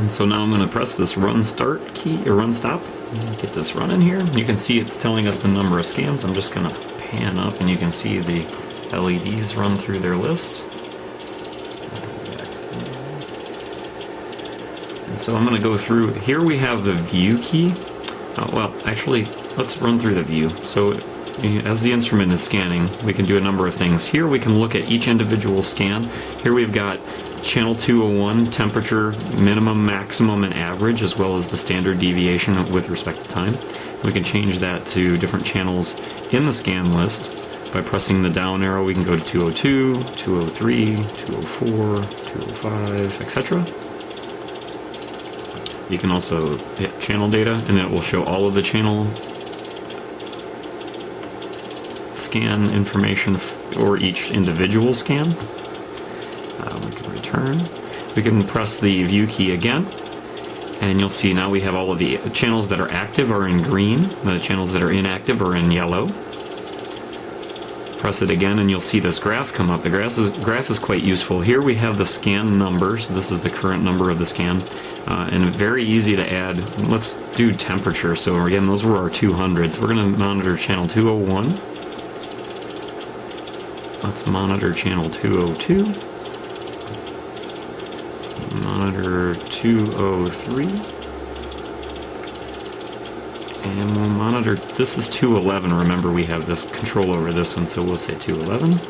And so now I'm going to press this run start key, or run stop, and get this running here. You can see it's telling us the number of scans. I'm just going to pan up and you can see the LEDs run through their list. And so I'm going to go through, here we have the view key. Well, actually, let's run through the view. So as the instrument is scanning, we can do a number of things. Here we can look at each individual scan. Here we've got channel 201, temperature, minimum, maximum, and average, as well as the standard deviation with respect to time. We can change that to different channels in the scan list. By pressing the down arrow, we can go to 202, 203, 204, 205, etc. You can also hit channel data, and it will show all of the channel scan information or each individual scan. We can return. We can press the view key again, and you'll see now we have all of the channels that are active are in green, the channels that are inactive are in yellow. Press it again and you'll see this graph come up. The graph is quite useful. Here we have the scan numbers. This is the current number of the scan, and very easy to add. Let's do temperature. So again, those were our 200s. We're going to monitor channel 201. Let's monitor channel 202. Monitor 203. And we'll monitor, this is 211. Remember, we have this control over this one, so we'll say 211.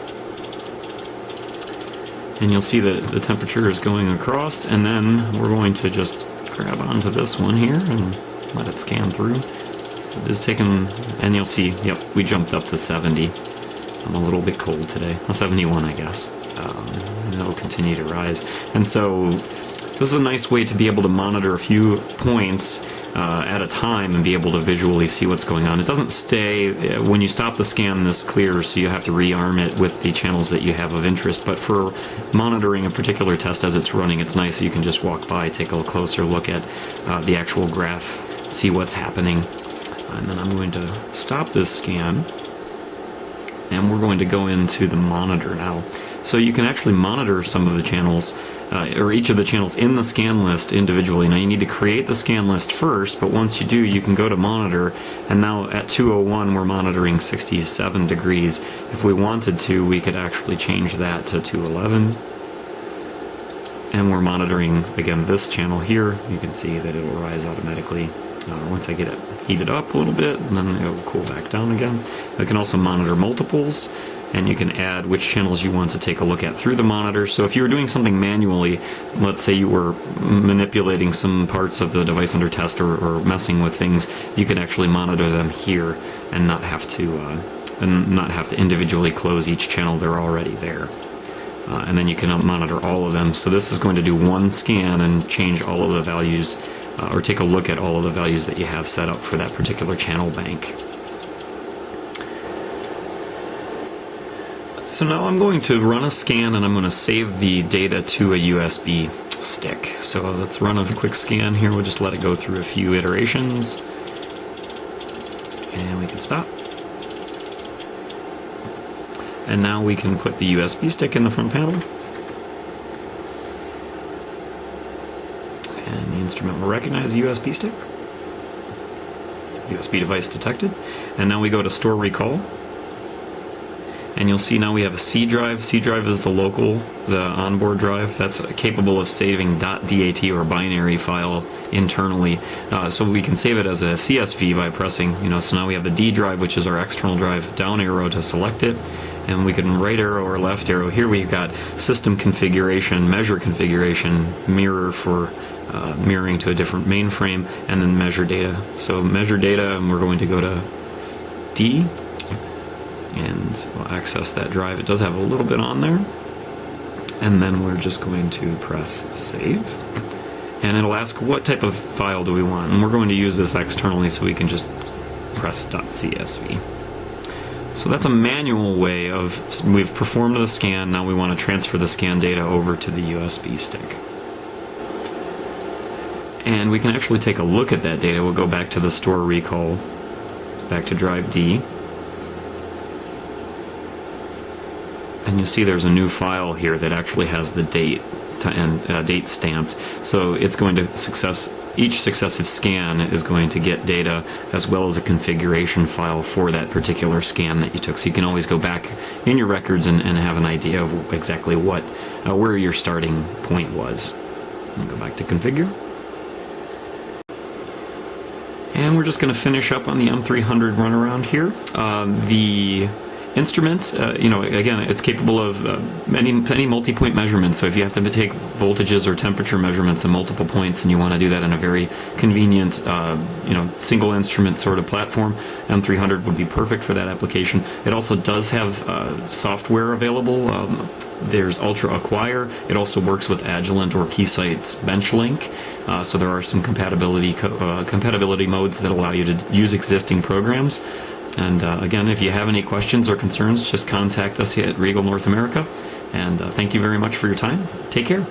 And you'll see that the temperature is going across, and then we're going to just grab onto this one here and let it scan through. So it is taking, and you'll see, yep, we jumped up to 70. I'm a little bit cold today. Well, 71, I guess. And it'll continue to rise. And so this is a nice way to be able to monitor a few points at a time and be able to visually see what's going on. It doesn't stay, when you stop the scan, this clears, so you have to rearm it with the channels that you have of interest. But for monitoring a particular test as it's running, it's nice that you can just walk by, take a closer look at the actual graph, see what's happening. And then I'm going to stop this scan, and we're going to go into the monitor now. So you can actually monitor some of the channels, or each of the channels in the scan list individually. Now you need to create the scan list first, but once you do, you can go to monitor, and now at 201 we're monitoring 67 degrees. If we wanted to, we could actually change that to 211. And we're monitoring, again, this channel here. You can see that it will rise automatically once I get it heated up a little bit, and then it will cool back down again. I can also monitor multiples, and you can add which channels you want to take a look at through the monitor. So if you were doing something manually, let's say you were manipulating some parts of the device under test or messing with things, you could actually monitor them here and not have to individually close each channel. They're already there. And then you can monitor all of them. So this is going to do one scan and change all of the values, or take a look at all of the values that you have set up for that particular channel bank. So now I'm going to run a scan, and I'm going to save the data to a USB stick. So let's run a quick scan here. We'll just let it go through a few iterations, and we can stop. And now we can put the USB stick in the front panel, and the instrument will recognize a USB stick. USB device detected. And now we go to store recall. And you'll see now we have a C drive. C drive is the local, the onboard drive. That's capable of saving .dat or binary file internally. So we can save it as a CSV by pressing, so now we have the D drive, which is our external drive, down arrow to select it. And we can right arrow or left arrow. Here we've got system configuration, measure configuration, mirror for mirroring to a different mainframe, and then measure data. So measure data, and we're going to go to D. And we'll access that drive. It does have a little bit on there. And then we're just going to press save. And it'll ask what type of file do we want. And we're going to use this externally, so we can just press .csv. So that's a manual way of, we've performed the scan, now we want to transfer the scan data over to the USB stick. And we can actually take a look at that data. We'll go back to the store recall, back to drive D. And you'll see there's a new file here that actually has the date date stamped. So it's going to each successive scan is going to get data as well as a configuration file for that particular scan that you took. So you can always go back in your records and have an idea of exactly where your starting point was. And go back to configure. And we're just going to finish up on the M300 runaround here. The instrument, again, it's capable of many multi-point measurements. So if you have to take voltages or temperature measurements at multiple points, and you want to do that in a very convenient, single instrument sort of platform, M300 would be perfect for that application. It also does have software available. There's Ultra Acquire. It also works with Agilent or Keysight's BenchLink. So there are some compatibility modes that allow you to use existing programs. And again, if you have any questions or concerns, just contact us here at Rigol North America. And thank you very much for your time. Take care.